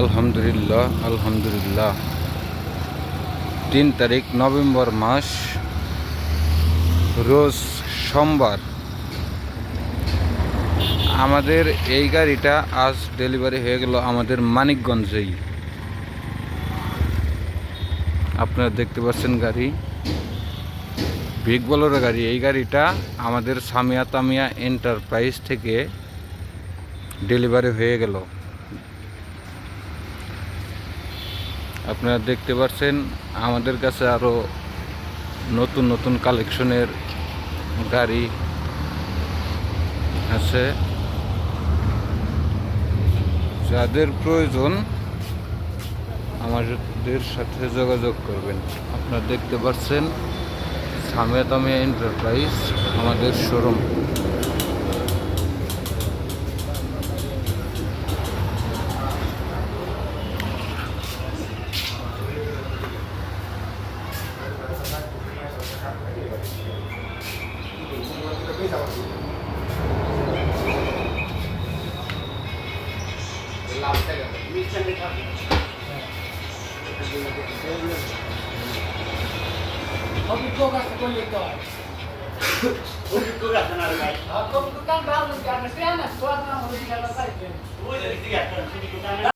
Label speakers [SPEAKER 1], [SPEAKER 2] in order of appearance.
[SPEAKER 1] আলহামদুলিল্লাহ আলহামদুলিল্লাহ 3 তারিখ নভেম্বর মাস, রোজ সোমবার। আমাদের এই গাড়িটা আজ ডেলিভারি হয়ে গেল আমাদের মানিকগঞ্জেই। আপনারা দেখতে পাচ্ছেন গাড়ি, বিগ বলেরো গাড়ি। এই গাড়িটা আমাদের সামিয়া তামিয়া এন্টারপ্রাইজ থেকে ডেলিভারি হয়ে গেল। আপনারা দেখতে পাচ্ছেন আমাদের কাছে আরও নতুন নতুন কালেকশনের গাড়ি আছে। যাদের প্রয়োজন আমাদের সাথে যোগাযোগ করবেন। আপনারা দেখতে পাচ্ছেন সামিয়া তামিয়া এন্টারপ্রাইজ আমাদের শোরুম।
[SPEAKER 2] অভিজ্ঞ কাছে করলে তো হয়।
[SPEAKER 3] অভিজ্ঞ কাছে না ভাই।
[SPEAKER 2] আর কম দোকান ভালো দোকান আছে না, তো না হয়ে গেল তাই।
[SPEAKER 3] ওই দিকে একটা